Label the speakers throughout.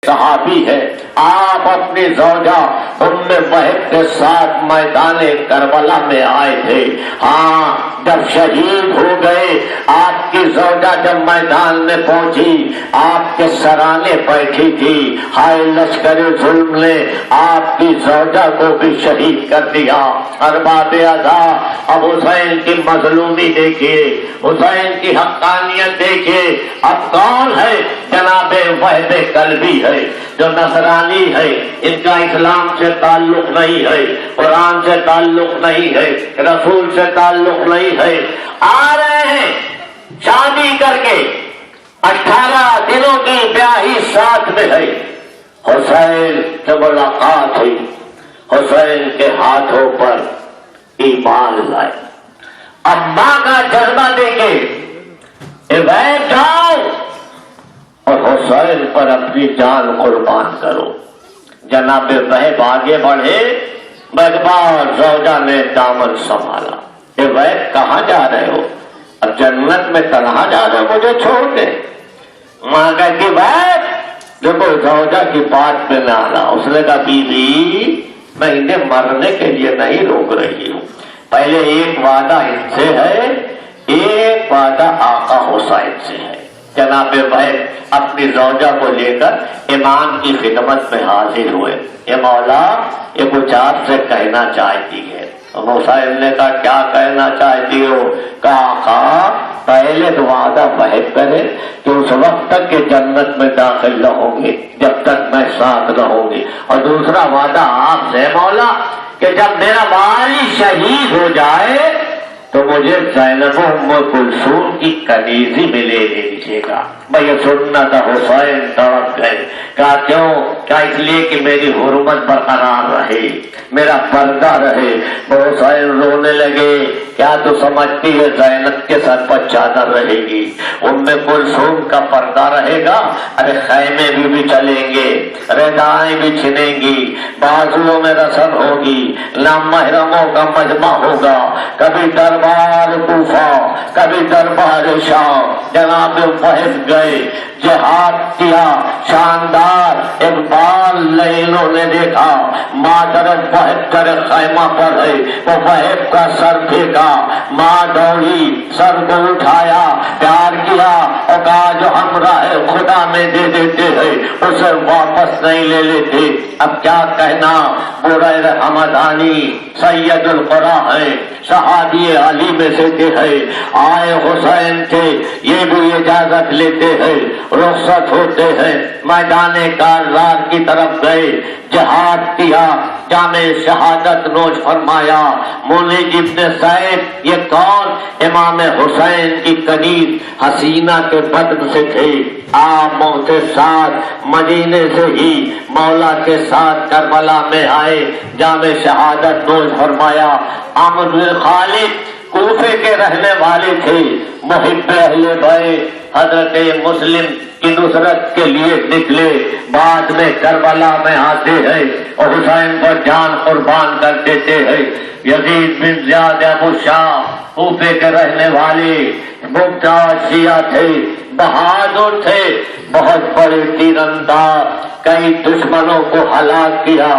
Speaker 1: صحابی ہے، آپ اپنی زوجہ ام وہب کے ساتھ میدان کربلا میں آئے تھے۔ ہاں، جب شہید ہو گئے آپ کی زوجہ جب میدان میں پہنچی، آپ کے سرانے بیٹھی تھی، ہائے لشکر ظلم نے آپ کی زوجہ کو بھی شہید کر دیا۔ ارباب اعضا، اب حسین کی مظلومی دیکھیے، حسین کی حقانیت دیکھیے۔ اب کون ہے؟ جناب وہب قلبی ہے، جو نصرانی ہے، ان کا اسلام سے تعلق نہیں ہے، قرآن سے تعلق نہیں ہے، رسول سے تعلق نہیں ہے۔ آ رہے ہیں شادی کر کے، 18 دنوں کی بیاہی ساتھ میں ہے، حسین سے ملاقات ہوئی، حسین کے ہاتھوں پر ایمان لائے۔ اب ماں کا جذبہ دیکھے، بیٹھ جاؤ اور حسین پر اپنی جان قربان کرو۔ جناب وہب آگے بڑھے، بغبار زوجہ نے دامن سنبھالا۔ وہب کہاں جا رہے ہو؟ اب جنت میں تنہا جا رہے ہو، مجھے چھوڑ دے۔ ماں کہتی وہب دیکھو زوجہ کی بات میں نہ آنا۔ اس نے کہا بیوی میں انہیں مرنے کے لیے نہیں روک رہی ہوں، پہلے ایک وعدہ ان سے ہے، ایک وعدہ آقا حسین سے ہے۔ جناب وہب اپنی زوجہ کو لے کر امام کی خدمت میں حاضر ہوئے۔ اے مولا، یہ کچھ آپ سے کہنا چاہتی ہے۔ حسین نے کہا کیا کہنا چاہتی ہو؟ کہا آقا پہلے تو وعدہ وہب کرے کہ اس وقت تک کہ جنت میں داخل نہ ہوں گے جب تک میں ساتھ نہ ہوں گی، اور دوسرا وعدہ آپ سے مولا کہ جب میرا والی شہید ہو جائے تو مجھے زینب ام کلثوم کی کنیزی میں لے لیجیے گا۔ بھئی سنت حسین تڑپ گئے۔ کہا کیوں؟ کیا اس لیے کہ میری حرمت برقرار رہے، میرا پردہ رہے۔ حسین رونے لگے، کیا تو سمجھتی ہے زینب کے ساتھ پر چادر رہے گی، ام کلثوم کا پردہ رہے گا؟ ارے خیمے بھی چلیں گے، ردائیں بھی چھنیں گی، بازوؤں میں رسم ہوگی، نامحرموں کا مجمع ہوگا، کبھی دربار کوفہ کبھی دربار شام۔ جناب وہب گئے، جہاد کیا شاندار۔ اقبال لینوں نے دیکھا ماں طرف وہب کر خیمہ پر ہے، وہ وہب کا سر پھینکا، ماں دوڑی سر کو اٹھایا، پیار کیا اور کہا جو ہمراہ خدا میں دے دیتے ہیں اسے واپس نہیں لے لیتے۔ اب کیا کہنا، بریر حمدانی سید القرا ہے، صحابی علی میں سے ہے، آئے حسین تھے، یہ بھی اجازت لیتے ہیں، رخصت ہوتے ہیں، میدان کارزار کی طرف گئے، جہاد کیا، جامع شہادت نوش فرمایا۔ مولوی ابن سعید یہ کون؟ امام حسین کی کنیز حسینہ کے بدن سے تھے۔ آپ موت ساتھ مدینے سے ہی مولا کے ساتھ کربلا میں آئے، جامع شہادت نوش فرمایا۔ عمرو بن خالد کوفے کے رہنے والے تھے، محب اہل بیت، حضرت مسلم کی نصرت کے لیے نکلے، بعد میں کربلا میں آتے ہیں اور حسین پر جان قربان کر دیتے ہیں۔ یزید بن زیاد ابو شاہ کوفے کے رہنے والے ممتاز شیعہ تھے، بہادر تھے، بہت بڑے تیر انداز، کئی دشمنوں کو ہلاک کیا،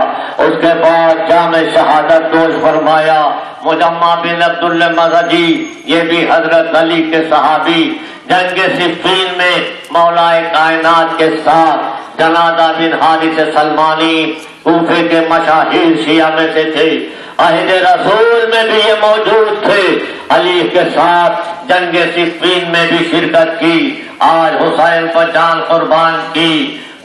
Speaker 1: اس کے بعد جامع شہادت نوش فرمایا۔ مجمع بن عبداللہ مغدی یہ بھی حضرت علی کے صحابی، جنگ صفین میں مولا کائنات کے ساتھ جنادہ بن حارث سلمانی کوفے کے مشاہیر شیعہ میں سے تھے، عہد رسول میں بھی یہ موجود تھے، علی کے ساتھ جنگ صفین میں بھی شرکت کی، آج حسین پر جان قربان کی۔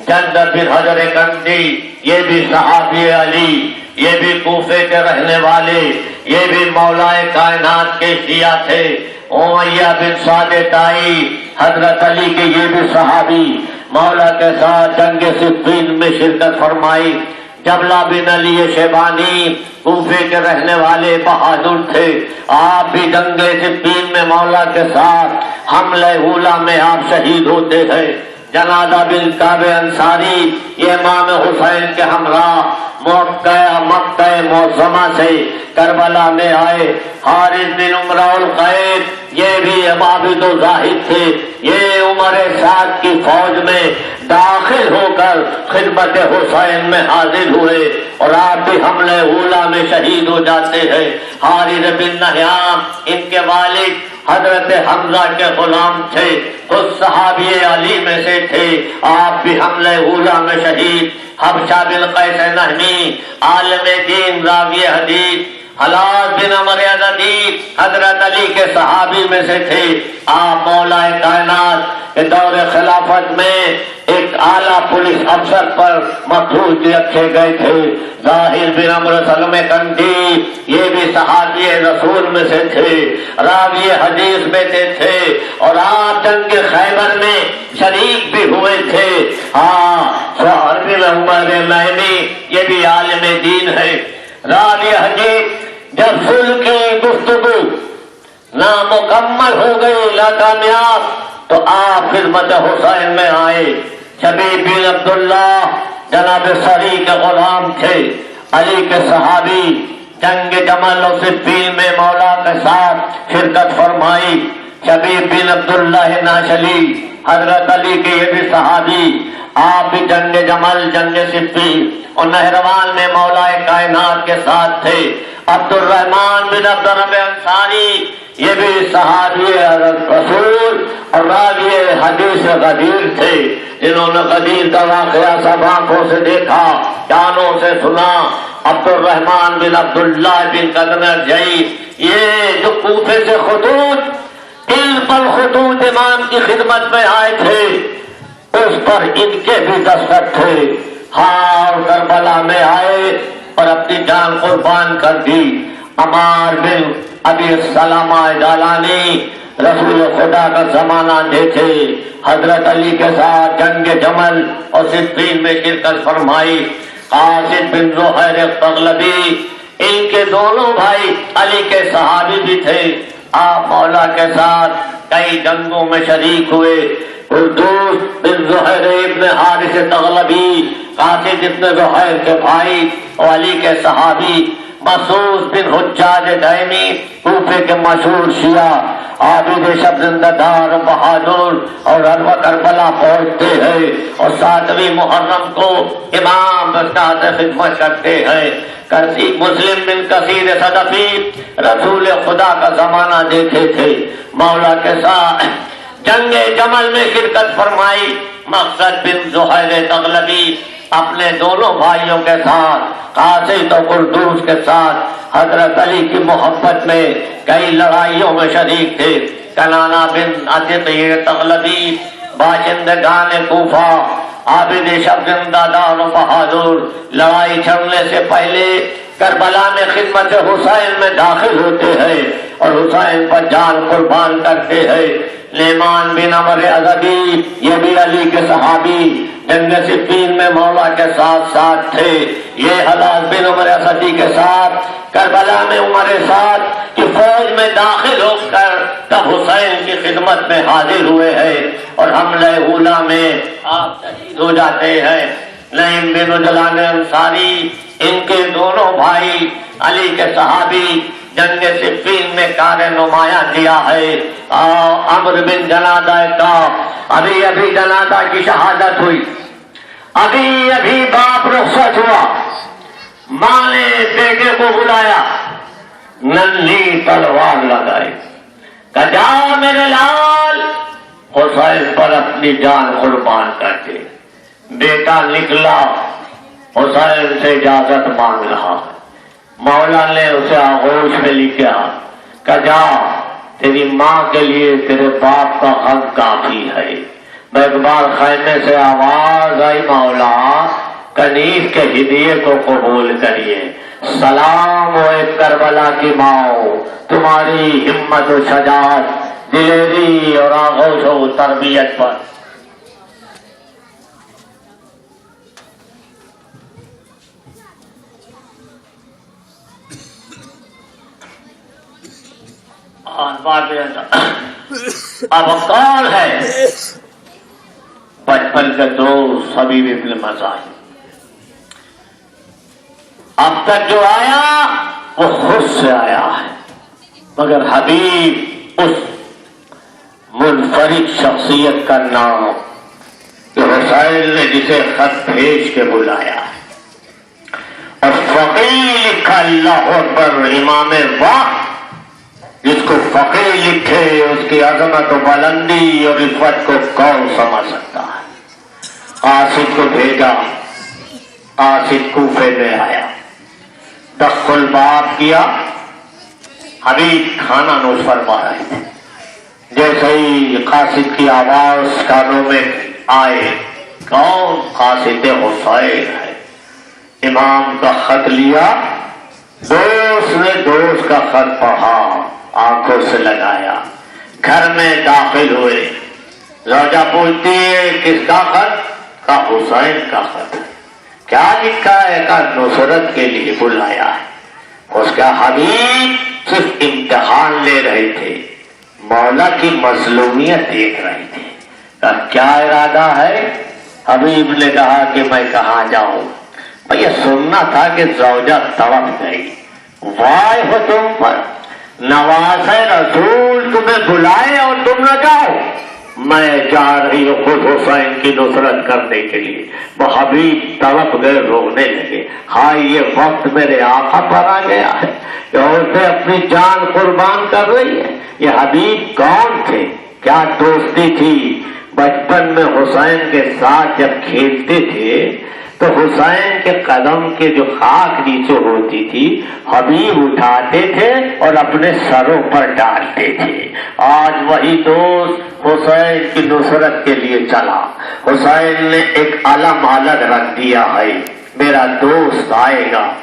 Speaker 1: جنگ بن حجر کندی یہ بھی صحابی علی، یہ بھی کوفے کے رہنے والے، یہ بھی مولا کائنات کے شیعہ تھے۔ امیہ بن سعد طائی حضرت علی کے یہ بھی صحابی، مولا کے ساتھ جنگ صفین میں شرکت فرمائی۔ جبلہ بن علی شیبانی کوفے کے رہنے والے بہادر تھے، آپ بھی جنگ صفین میں مولا کے ساتھ حملہ اولا میں آپ شہید ہوتے ہیں۔ جنادہ بن کعب انصاری یہ امام حسین کے ہمراہ مکہ معظمہ سے کربلا میں آئے۔ حارث بن عمرہ القیس یہ بھی عابد و زاہد تھے، یہ عمر سعد کی فوج میں داخل ہو کر خدمت حسین میں حاضر ہوئے اور آپ بھی حملے اولا میں شہید ہو جاتے ہیں۔ حارث بن نہیان ان کے والد حضرت حمزہ کے غلام تھے، خود صحابی علی میں سے تھے، آپ بھی حملے اولا میں شہید۔ حبشہ بن قیس نہمی عالم دین راوی حدیث، حلاج بن عمر ازدی حضرت علی کے صحابی میں سے تھے، آپ مولا کائنات کے دور خلافت میں ایک اعلیٰ پولیس افسر پر مفروض رکھے گئے تھے۔ ظاہر بن عمرو سلم کندی یہ بھی صحابی رسول میں سے تھے، راوی حدیث میں تھے اور آپ جنگ خیبر میں شریک بھی ہوئے تھے۔ سہر بن عمر نعیمی یہ بھی عالم دین ہے، راوی حدیث۔ جب صلح کی گفتگو نامکمل ہو گئی، ناکامیاب، تو آپ خدمت حسین میں آئے۔ شبیب بن عبداللہ جناب سری کے غلام تھے، علی کے صحابی، جنگ جمل و صفین میں مولا کے ساتھ شرکت فرمائی۔ شبیب بن عبداللہ ناشلی حضرت علی کے یہ بھی صحابی، آپ بھی جنگ جمل، جنگ صفین اور نہروان میں مولا کائنات کے ساتھ تھے۔ عبد الرحمن بن عبد الرب انصاری یہ بھی صحابی رسول اور راوی حدیث غدیر تھے، جنہوں نے غدیر کا واقعہ سب آنکھوں سے دیکھا، کانوں سے سنا۔ عبد الرحمن بن عبداللہ بن قدر جئی یہ جو کوفے سے خطوط خطوط امام کی خدمت میں آئے تھے، اس پر ان کے بھی دستخط تھے۔ اور کربلا میں آئے اور اپنی جان قربان کر دی۔ عمار بن ابی سلمہ جالانی رسول خدا کا زمانہ دیکھے، حضرت علی کے ساتھ جنگ جمل اور صفین میں شرکت فرمائی۔ قاسد بن زہیر تغلبی ان کے دونوں بھائی علی کے صحابی بھی تھے، آپ مولا کے ساتھ کئی جنگوں میں شریک ہوئے۔ قردوس بن زہیر ابن حارث تغلبی قاسد ابن زہیر کے بھائی اور علی کے صحابی۔ مسعود بن حجاج دائمی کوفے کے مشہور شیعہ عابد شب زندہ دار بہادر اور کربلا پہنچتے ہیں اور 7ویں محرم کو امام بستاد خدمت کرتے ہیں۔ مسلم بن کثیر صدفی رسول خدا کا زمانہ دیکھے تھے، مولا کے ساتھ جنگ جمل میں شرکت فرمائی۔ مقصد بن زہیر تغلبی اپنے دونوں بھائیوں کے ساتھ قاسد و قردوس کے ساتھ حضرت علی کی محبت میں کئی لڑائیوں میں شریک تھے۔ کنانہ بن عتیق تغلبی باشندگان کوفہ عابد شب زندہ دار و بہادر لڑائی چھڑنے سے پہلے کربلا میں خدمت حسین میں داخل ہوتے ہیں اور حسین پر جان قربان کرتے ہیں۔ نعمان بن عمر ازدی یہ بھی علی کے صحابی جنگ صفین میں مولا کے ساتھ تھے۔ یہ حلاج بن عمر ازدی کے ساتھ کربلا میں عمر سعد کی فوج میں داخل ہو کر تب حسین کی خدمت میں حاضر ہوئے ہیں اور حملہ اولا میں آپ شہید ہو جاتے ہیں۔ نعیم بن جلان انصاری ان کے دونوں بھائی علی کے صحابی جنگ صفین میں کار نمایاں کیا ہے۔ عمرو بن جنادہ کا ابھی جنادہ کی شہادت ہوئی، ابھی باپ رخصت ہوا، ماں نے بیٹے کو بلایا، ننھی تلوار لگائی، کہا جا میرے لال حسین پر اپنی جان قربان کر دے۔ بیٹا نکلا، حسین سے اجازت مانگ رہا، مولا نے اسے آغوش میں لکھا کہ جا تیری ماں کے لیے تیرے باپ کا حق کافی ہے۔ ایک بار خیمے سے آواز آئی، مولا کنیز کے ہدیے کو قبول کریے، سلام ہو ایک کربلا کی ماں، تمہاری ہمت و شجاعت، دلیری اور آغوش و تربیت پر۔ اب کون ہے؟ بچپن کے دوست حبیب ابن مظاہر، اب تک جو آیا وہ خود سے آیا ہے، مگر حبیب اس منفرد شخصیت کا نام کہ حسین نے جسے خط بھیج کے بلایا اور فقیر لکھا، اللہ اکبر، امام وقت جس کو فقیر لکھے اس کی عظمت و بلندی اور عفت کو کون سمجھ سکتا ہے۔ قاصد کو بھیجا، قاصد کوفے میں آیا، دخل باب کیا، حبیب کھانا نوش فرما رہے تھے۔ جیسے ہی قاصد کی آواز کانوں میں آئے، کون؟ قاصد حسین ہے۔ امام کا خط لیا، دوست نے دوست کا خط پڑھا، آنکھوں سے لگایا، گھر میں داخل ہوئے۔ زوجہ پوچھتی ہے کس کا خط؟ کا حسین کا خط ہے۔ کیا لکھا ہے؟ کا نصرت کے لیے بلایا ہے۔ اس کا حبیب صرف امتحان لے رہے تھے، مولا کی مظلومیت دیکھ رہے تھے۔ کیا ارادہ ہے؟ حبیب نے کہا کہ میں کہاں جاؤں؟ یہ سننا تھا کہ زوجہ تڑپ گئی۔ وائے ہو تم پر، نواز رسول تمہیں بلائے اور تم نہ جاؤ۔ میں جا رہی ہوں خود حسین کی نصرت کرنے کے لیے۔ وہ حبیب تڑپ گئے، رونے لگے، ہائے یہ وقت میرے آقا پر آ گیا ہے، یہ عورتیں اپنی جان قربان کر رہی ہے۔ یہ حبیب کون تھے؟ کیا دوستی تھی؟ بچپن میں حسین کے ساتھ جب کھیلتے تھے تو حسین کے قدم کے جو خاک نیچے ہوتی تھی حبیب اٹھاتے تھے اور اپنے سروں پر ڈالتے تھے۔ آج وہی دوست حسین کی نصرت کے لیے چلا۔ حسین نے ایک علم الگ رکھ دیا ہے، میرا دوست آئے گا،